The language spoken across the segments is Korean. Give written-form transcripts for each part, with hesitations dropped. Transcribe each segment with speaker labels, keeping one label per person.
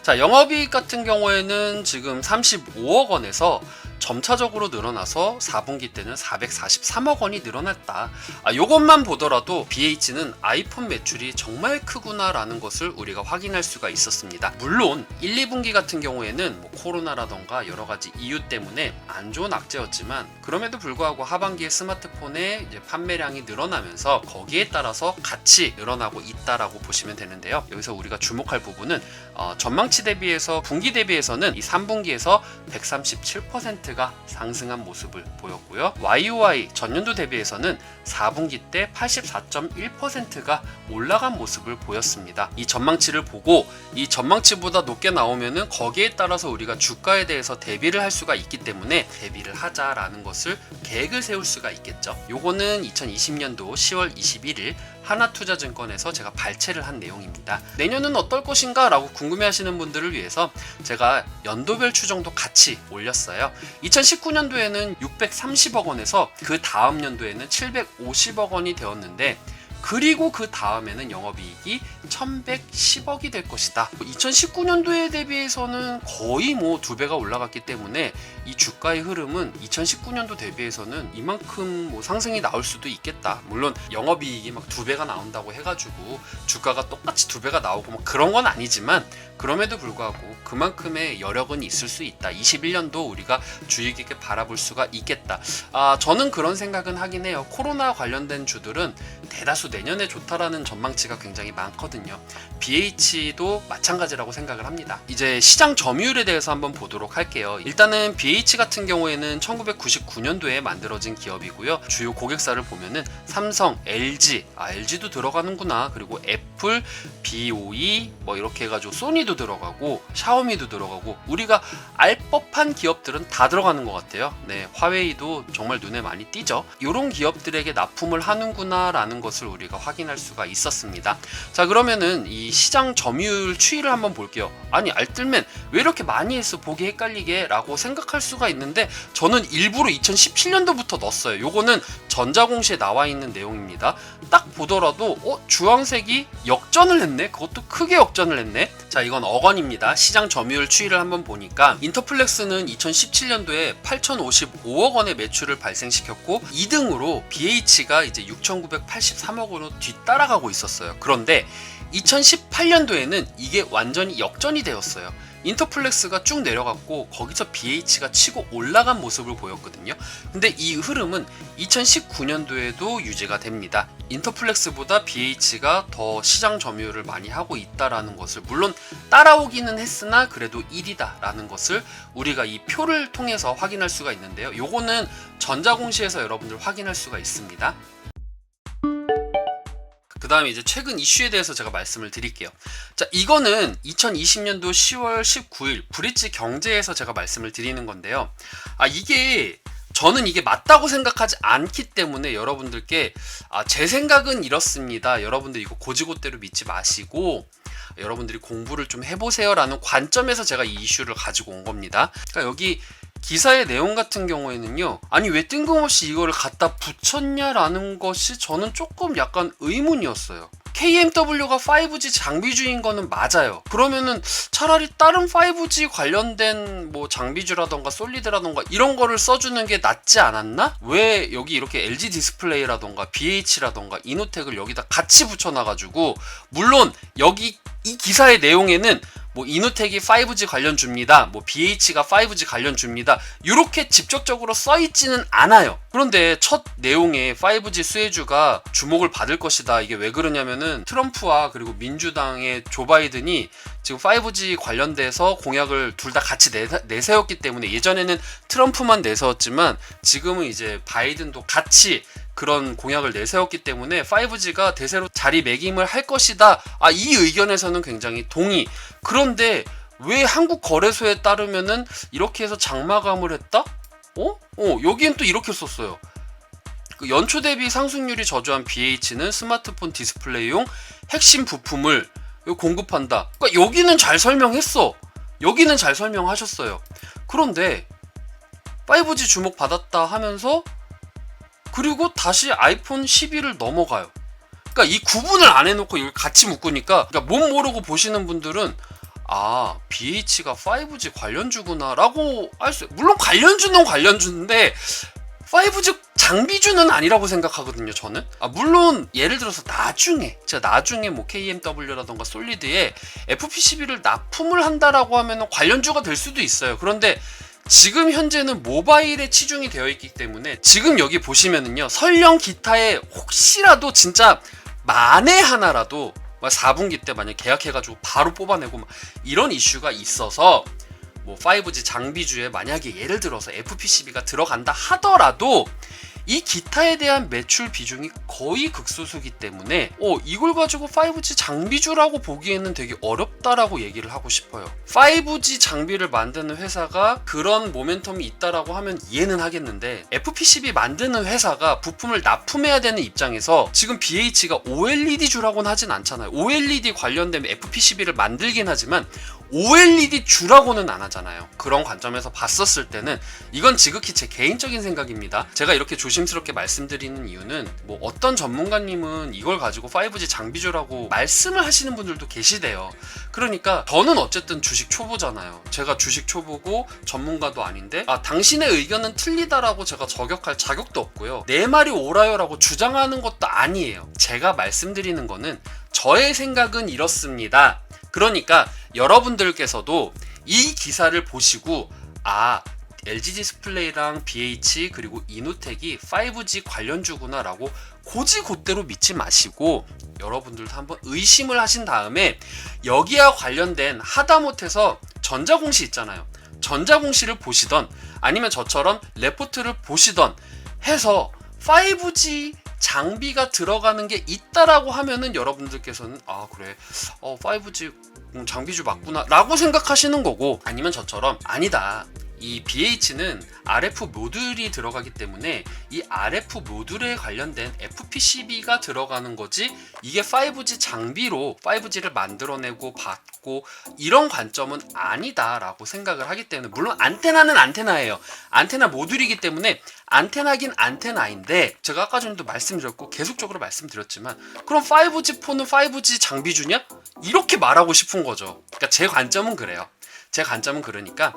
Speaker 1: 자, 영업이익 같은 경우에는 지금 35억 원에서 점차적으로 늘어나서 4분기 때는 443억 원이 늘어났다. 요것만 보더라도 BH는 아이폰 매출이 정말 크구나 라는 것을 우리가 확인할 수가 있었습니다. 물론 1, 2분기 같은 경우에는 코로나라던가 여러가지 이유 때문에 안 좋은 악재였지만 그럼에도 불구하고 하반기에 스마트폰의 이제 판매량이 늘어나면서 거기에 따라서 같이 늘어나고 있다라고 보시면 되는데요. 여기서 우리가 주목할 부분은 전망치 대비해서 분기 대비해서는 이 3분기에서 137%가 상승한 모습을 보였고요. YOY 전년도 대비해서는 4분기 때 84.1%가 올라간 모습을 보였습니다. 이 전망치를 보고 이 전망치보다 높게 나오면은 거기에 따라서 우리가 주가에 대해서 대비를 할 수가 있기 때문에 대비를 하자라는 것을 계획을 세울 수가 있겠죠. 요거는 2020년도 10월 21일 하나투자증권에서 제가 발췌를 한 내용입니다. 내년은 어떨 것인가 라고 궁금해하시는 분들을 위해서 제가 연도별 추정도 같이 올렸어요. 2019년도에는 630억 원에서 그 다음 연도에는 750억 원이 되었는데 그리고 그 다음에는 영업이익이 1110억이 될 것이다. 2019년도에 대비해서는 거의 2배가 올라갔기 때문에 이 주가의 흐름은 2019년도 대비해서는 이만큼 상승이 나올 수도 있겠다. 물론 영업이익이 2배가 나온다고 해가지고 주가가 똑같이 2배가 나오고 그런 건 아니지만 그럼에도 불구하고 그만큼의 여력은 있을 수 있다. 21년도 우리가 주의 깊게 바라볼 수가 있겠다. 저는 그런 생각은 하긴 해요. 코로나 관련된 주들은 대다수 내년에 좋다라는 전망치가 굉장히 많거든요. BH도 마찬가지라고 생각을 합니다. 이제 시장 점유율에 대해서 한번 보도록 할게요. 일단은 BH 같은 경우에는 1999년도에 만들어진 기업이고요. 주요 고객사를 보면은 삼성, LG, LG도 들어가는구나. 그리고 애플, BOE 이렇게 해가지고 소니도 들어가고 샤오미도 들어가고 우리가 알 법한 기업들은 다 들어가는 것 같아요. 네, 화웨이도 정말 눈에 많이 띄죠. 이런 기업들에게 납품을 하는구나 라는 것을 우리가 확인할 수가 있었습니다. 자, 그러면은 이 시장 점유율 추이를 한번 볼게요. 아니, 알뜰맨 왜 이렇게 많이 했어? 보기 헷갈리게 라고 생각할 수가 있는데 저는 일부러 2017년도부터 넣었어요. 요거는 전자공시에 나와 있는 내용입니다. 딱 보더라도 주황색이 역전을 했네? 그것도 크게 역전을 했네? 자, 이건 억원입니다. 시장 점유율 추이를 한번 보니까 인터플렉스는 2017년도에 8,055억 원의 매출을 발생시켰고 2등으로 BH가 이제 6,983억 원으로 뒤따라가고 있었어요. 그런데 2018년도에는 이게 완전히 역전이 되었어요. 인터플렉스가 쭉 내려갔고 거기서 BH가 치고 올라간 모습을 보였거든요. 근데 이 흐름은 2019년도에도 유지가 됩니다. 인터플렉스보다 BH가 더 시장 점유율을 많이 하고 있다라는 것을 물론 따라오기는 했으나 그래도 1위다 라는 것을 우리가 이 표를 통해서 확인할 수가 있는데요. 요거는 전자공시에서 여러분들 확인할 수가 있습니다. 그 다음에 이제 최근 이슈에 대해서 제가 말씀을 드릴게요. 자, 이거는 2020년도 10월 19일 브릿지 경제에서 제가 말씀을 드리는 건데요. 저는 이게 맞다고 생각하지 않기 때문에 여러분들께 제 생각은 이렇습니다. 여러분들 이거 고지고대로 믿지 마시고 여러분들이 공부를 좀 해보세요 라는 관점에서 제가 이 이슈를 가지고 온 겁니다. 그러니까 여기 기사의 내용 같은 경우에는요, 아니 왜 뜬금없이 이거를 갖다 붙였냐라는 것이 저는 조금 약간 의문이었어요. KMW가 5G 장비주인 거는 맞아요. 그러면은 차라리 다른 5G 관련된 장비주라던가 솔리드라던가 이런 거를 써주는 게 낫지 않았나? 왜 여기 이렇게 LG 디스플레이라던가 BH라던가 이노텍을 여기다 같이 붙여놔가지고, 물론 여기 이 기사의 내용에는 이노텍이 5G 관련 줍니다. BH가 5G 관련 줍니다. 이렇게 직접적으로 써있지는 않아요. 그런데 첫 내용에 5G 수혜주가 주목을 받을 것이다. 이게 왜 그러냐면은 트럼프와 그리고 민주당의 조 바이든이 지금 5G 관련돼서 공약을 둘 다 같이 내세웠기 때문에 예전에는 트럼프만 내세웠지만 지금은 이제 바이든도 같이 그런 공약을 내세웠기 때문에 5G가 대세로 자리매김을 할 것이다. 이 의견에서는 굉장히 동의. 그런데 왜 한국거래소에 따르면은 이렇게 해서 장마감을 했다? 여기엔 또 이렇게 썼어요. 그 연초 대비 상승률이 저조한 BH는 스마트폰 디스플레이용 핵심 부품을 공급한다. 그러니까 여기는 잘 설명했어. 여기는 잘 설명하셨어요. 그런데 5G 주목 받았다 하면서 그리고 다시 아이폰 12를 넘어가요. 그러니까 이 구분을 안 해놓고 이걸 같이 묶으니까 못 모르고 보시는 분들은 아, BH가 5G 관련주구나 라고 할 수, 물론 관련주는 관련주인데 5G 장비주는 아니라고 생각하거든요, 저는. 물론 예를 들어서 제가 나중에 뭐 KMW라던가 솔리드에 FP12를 납품을 한다라고 하면 관련주가 될 수도 있어요. 그런데 지금 현재는 모바일에 치중이 되어 있기 때문에 지금 여기 보시면은요, 설령 기타에 혹시라도 진짜 만에 하나라도 4분기 때 만약 계약해가지고 바로 뽑아내고 이런 이슈가 있어서 뭐 5G 장비주에 만약에 예를 들어서 FP12가 들어간다 하더라도 이 기타에 대한 매출 비중이 거의 극소수기 때문에 이걸 가지고 5G 장비주라고 보기에는 되게 어렵다라고 얘기를 하고 싶어요. 5G 장비를 만드는 회사가 그런 모멘텀이 있다라고 하면 이해는 하겠는데, FP12 만드는 회사가 부품을 납품해야 되는 입장에서 지금 BH가 OLED주라고는 하진 않잖아요. OLED 관련된 FP12를 만들긴 하지만 OLED 주라고는 안 하잖아요. 그런 관점에서 봤었을 때는 이건 지극히 제 개인적인 생각입니다. 제가 이렇게 조심스럽게 말씀드리는 이유는 뭐 어떤 전문가님은 이걸 가지고 5G 장비주라고 말씀을 하시는 분들도 계시대요. 그러니까 저는 어쨌든 주식 초보잖아요. 제가 주식 초보고 전문가도 아닌데 당신의 의견은 틀리다라고 제가 저격할 자격도 없고요. 내 말이 옳아요라고 주장하는 것도 아니에요. 제가 말씀드리는 거는 저의 생각은 이렇습니다. 그러니까 여러분들께서도 이 기사를 보시고 LG 디스플레이랑 BH 그리고 이노텍이 5G 관련주구나 라고 곧대로 믿지 마시고 여러분들도 한번 의심을 하신 다음에 여기와 관련된 하다못해서 전자공시 있잖아요. 전자공시를 보시던 아니면 저처럼 레포트를 보시던 해서 5G 장비가 들어가는 게 있다라고 하면은 여러분들께서는 그래 5G 장비주 맞구나 라고 생각하시는 거고, 아니면 저처럼 아니다, 이 BH는 RF 모듈이 들어가기 때문에 이 RF 모듈에 관련된 FP12가 들어가는 거지 이게 5G 장비로 5G를 만들어내고 받고 이런 관점은 아니다 라고 생각을 하기 때문에, 물론 안테나는 안테나예요. 안테나 모듈이기 때문에 안테나긴 안테나인데, 제가 아까 전에도 말씀드렸고 계속적으로 말씀드렸지만 그럼 5G 폰은 5G 장비주냐? 이렇게 말하고 싶은 거죠. 그러니까 제 관점은 그래요. 제 관점은 그러니까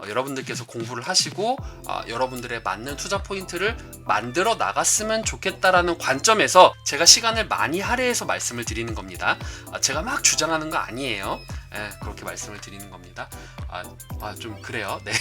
Speaker 1: 여러분들께서 공부를 하시고 여러분들의 맞는 투자 포인트를 만들어 나갔으면 좋겠다라는 관점에서 제가 시간을 많이 할애해서 말씀을 드리는 겁니다. 제가 막 주장하는 거 아니에요. 그렇게 말씀을 드리는 겁니다. 좀 그래요. 네.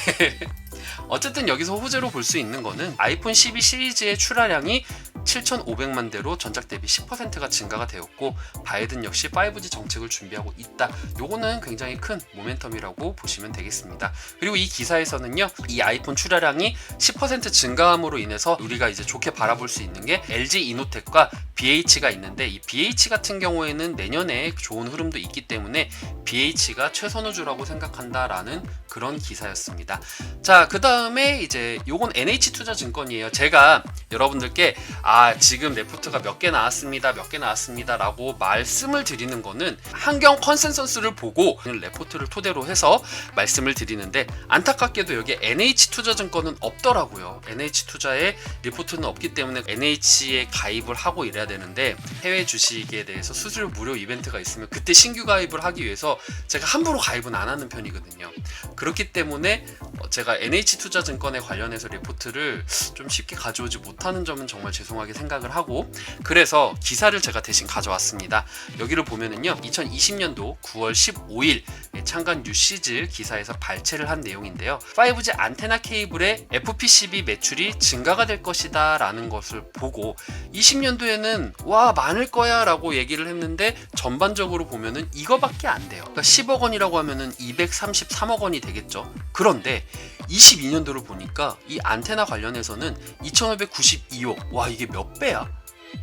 Speaker 1: 어쨌든 여기서 호재로 볼 수 있는 거는 아이폰 12 시리즈의 출하량이 7,500만 대로 전작 대비 10%가 증가가 되었고, 바이든 역시 5G 정책을 준비하고 있다. 요거는 굉장히 큰 모멘텀이라고 보시면 되겠습니다. 그리고 이 기사에서는요, 이 아이폰 출하량이 10% 증가함으로 인해서 우리가 이제 좋게 바라볼 수 있는 게 LG 이노텍과 BH가 있는데, 이 BH 같은 경우에는 내년에 좋은 흐름도 있기 때문에 BH가 최선우주라고 생각한다라는 그런 기사였습니다. 자, 그 다음에 이제 요건 NH투자증권이에요. 제가 여러분들께 지금 레포트가 몇 개 나왔습니다, 몇 개 나왔습니다 라고 말씀을 드리는 거는 환경 컨센서스를 보고 레포트를 토대로 해서 말씀을 드리는데, 안타깝게도 여기 NH투자증권은 없더라고요. NH투자에 리포트는 없기 때문에 NH에 가입을 하고 이래야 되는데, 해외 주식에 대해서 수수료 무료 이벤트가 있으면 그때 신규 가입을 하기 위해서 제가 함부로 가입은 안 하는 편이거든요. 그렇기 때문에 제가 NH투자증권에 관련해서 리포트를 좀 쉽게 가져오지 못하는 점은 정말 죄송하게 생각을 하고, 그래서 기사를 제가 대신 가져왔습니다. 여기를 보면은요, 2020년도 9월 15일 창간 뉴시즈 기사에서 발췌를 한 내용인데요. 5G 안테나 케이블의 FP12 매출이 증가가 될 것이다 라는 것을 보고 20년도에는 많을 거야 라고 얘기를 했는데, 전반적으로 보면은 이거밖에 안 돼요. 그러니까 10억 원이라고 하면은 233억 원이 되겠죠. 그런데 22년도를 보니까 이 안테나 관련해서는 2592억, 이게 몇 배야?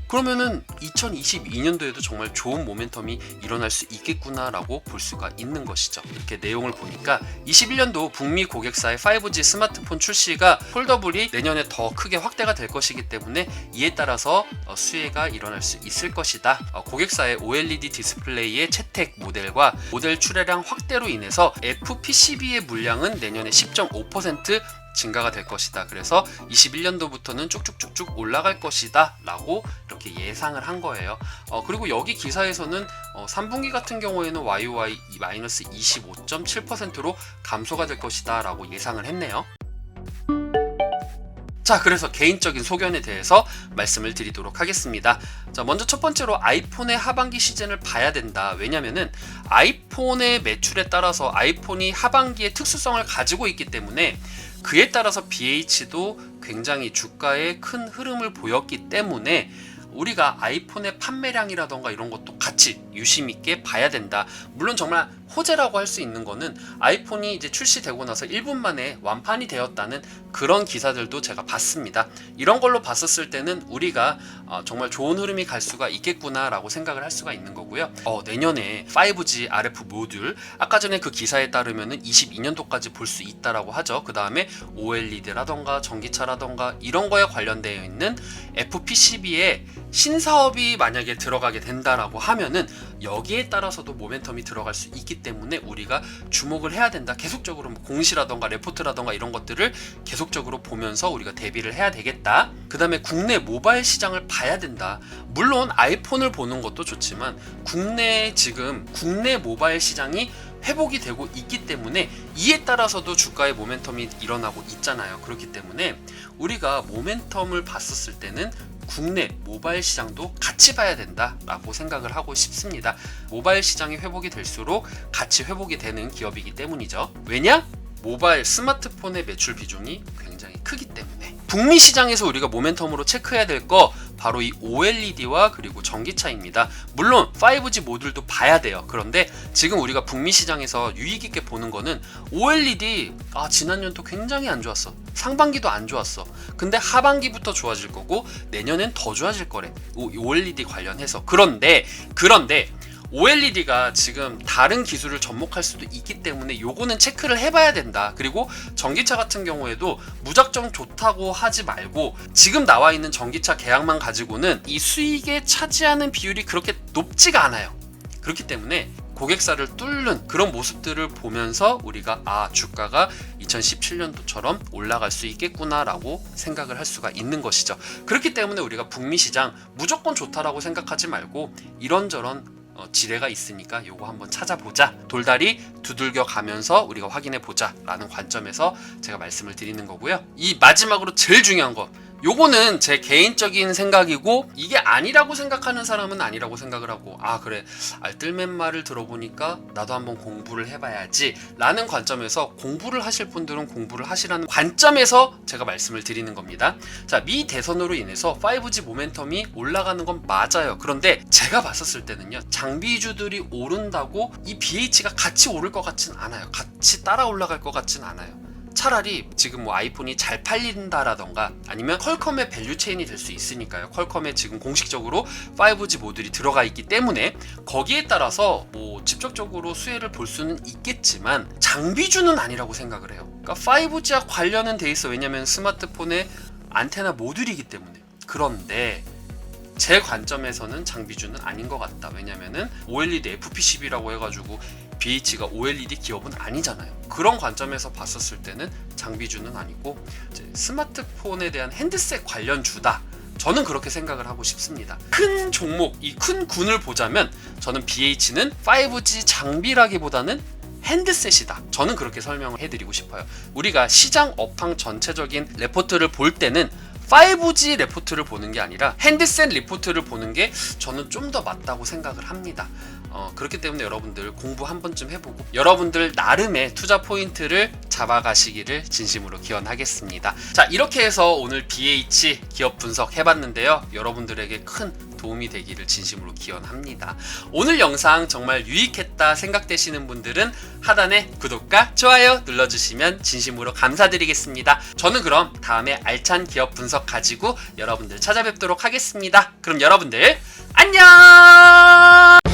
Speaker 1: 그러면은 2022년도에도 정말 좋은 모멘텀이 일어날 수 있겠구나라고 볼 수가 있는 것이죠. 이렇게 내용을 보니까 21년도 북미 고객사의 5G 스마트폰 출시가 폴더블이 내년에 더 크게 확대가 될 것이기 때문에 이에 따라서 수혜가 일어날 수 있을 것이다. 고객사의 OLED 디스플레이의 채택 모델과 모델 출하량 확대로 인해서 FP12의 물량은 내년에 10.5% 증가가 될 것이다. 그래서 21년도부터는 쭉쭉쭉쭉 올라갈 것이다 라고 이렇게 예상을 한 거예요. 그리고 여기 기사에서는 3분기 같은 경우에는 YOY 마이너스 25.7%로 감소가 될 것이다 라고 예상을 했네요. 자, 그래서 개인적인 소견에 대해서 말씀을 드리도록 하겠습니다. 자, 먼저 첫 번째로 아이폰의 하반기 시즌을 봐야 된다. 왜냐면은 아이폰의 매출에 따라서 아이폰이 하반기에 특수성을 가지고 있기 때문에 그에 따라서 BH도 굉장히 주가에 큰 흐름을 보였기 때문에 우리가 아이폰의 판매량이라던가 이런 것도 같이 유심 있게 봐야 된다. 물론 정말 호재라고 할 수 있는 거는 아이폰이 이제 출시되고 나서 1분 만에 완판이 되었다는 그런 기사들도 제가 봤습니다. 이런 걸로 봤었을 때는 우리가 정말 좋은 흐름이 갈 수가 있겠구나 라고 생각을 할 수가 있는 거고요. 내년에 5G RF 모듈, 아까 전에 그 기사에 따르면 22년도까지 볼 수 있다라고 하죠. 그 다음에 OLED라던가 전기차라던가 이런 거에 관련되어 있는 FPCB에 신사업이 만약에 들어가게 된다라고 하면은 여기에 따라서도 모멘텀이 들어갈 수 있기 때문에 우리가 주목을 해야 된다. 계속적으로 공시라던가 레포트라던가 이런 것들을 계속적으로 보면서 우리가 대비를 해야 되겠다. 그 다음에 국내 모바일 시장을 봐야 된다. 물론 아이폰을 보는 것도 좋지만 지금 국내 모바일 시장이 회복이 되고 있기 때문에 이에 따라서도 주가의 모멘텀이 일어나고 있잖아요. 그렇기 때문에 우리가 모멘텀을 봤었을 때는 국내 모바일 시장도 같이 봐야 된다라고 생각을 하고 싶습니다. 모바일 시장이 회복이 될수록 같이 회복이 되는 기업이기 때문이죠. 왜냐? 모바일 스마트폰의 매출 비중이 굉장히 크기 때문에. 북미 시장에서 우리가 모멘텀으로 체크해야 될 거 바로 이 OLED와 그리고 전기차입니다. 물론 5G 모듈도 봐야 돼요. 그런데 지금 우리가 북미 시장에서 유익 있게 보는 거는 OLED 지난 년도 굉장히 안 좋았어. 상반기도 안 좋았어. 근데 하반기부터 좋아질 거고 내년엔 더 좋아질 거래. OLED 관련해서. 그런데 OLED가 지금 다른 기술을 접목할 수도 있기 때문에 요거는 체크를 해봐야 된다. 그리고 전기차 같은 경우에도 무작정 좋다고 하지 말고 지금 나와 있는 전기차 계약만 가지고는 이 수익에 차지하는 비율이 그렇게 높지가 않아요. 그렇기 때문에 고객사를 뚫는 그런 모습들을 보면서 우리가 주가가 2017년도처럼 올라갈 수 있겠구나 라고 생각을 할 수가 있는 것이죠. 그렇기 때문에 우리가 북미 시장 무조건 좋다라고 생각하지 말고 이런저런 지뢰가 있으니까 요거 한번 찾아보자, 돌다리 두들겨 가면서 우리가 확인해 보자 라는 관점에서 제가 말씀을 드리는 거고요. 이 마지막으로 제일 중요한 거, 요거는 제 개인적인 생각이고 이게 아니라고 생각하는 사람은 아니라고 생각을 하고 그래 알뜰맨 말을 들어보니까 나도 한번 공부를 해봐야지 라는 관점에서 공부를 하실 분들은 공부를 하시라는 관점에서 제가 말씀을 드리는 겁니다. 자, 미 대선으로 인해서 5G 모멘텀이 올라가는 건 맞아요. 그런데 제가 봤었을 때는요, 장비주들이 오른다고 이 BH가 같이 오를 것 같진 않아요. 같이 따라 올라갈 것 같진 않아요. 차라리 지금 아이폰이 잘 팔린다라던가 아니면 퀄컴의 밸류체인이 될 수 있으니까요. 퀄컴에 지금 공식적으로 5G 모듈이 들어가 있기 때문에 거기에 따라서 직접적으로 수혜를 볼 수는 있겠지만 장비주는 아니라고 생각을 해요. 그러니까 5G와 관련은 돼 있어. 왜냐면 스마트폰의 안테나 모듈이기 때문에. 그런데 제 관점에서는 장비주는 아닌 것 같다. 왜냐면은 OLED FPCB라고 해가지고 BH가 OLED 기업은 아니잖아요. 그런 관점에서 봤었을 때는 장비주는 아니고 이제 스마트폰에 대한 핸드셋 관련주다. 저는 그렇게 생각을 하고 싶습니다. 큰 종목, 이 큰 군을 보자면 저는 BH는 5G 장비라기보다는 핸드셋이다. 저는 그렇게 설명을 해드리고 싶어요. 우리가 시장 업황 전체적인 레포트를 볼 때는 5G 레포트를 보는 게 아니라 핸드셋 리포트를 보는 게 저는 좀 더 맞다고 생각을 합니다. 그렇기 때문에 여러분들 공부 한 번쯤 해보고 여러분들 나름의 투자 포인트를 잡아가시기를 진심으로 기원하겠습니다. 자, 이렇게 해서 오늘 BH 기업 분석 해봤는데요. 여러분들에게 큰 도움이 되기를 진심으로 기원합니다. 오늘 영상 정말 유익했다 생각되시는 분들은 하단에 구독과 좋아요 눌러주시면 진심으로 감사드리겠습니다. 저는 그럼 다음에 알찬 기업 분석 가지고 여러분들 찾아뵙도록 하겠습니다. 그럼 여러분들 안녕!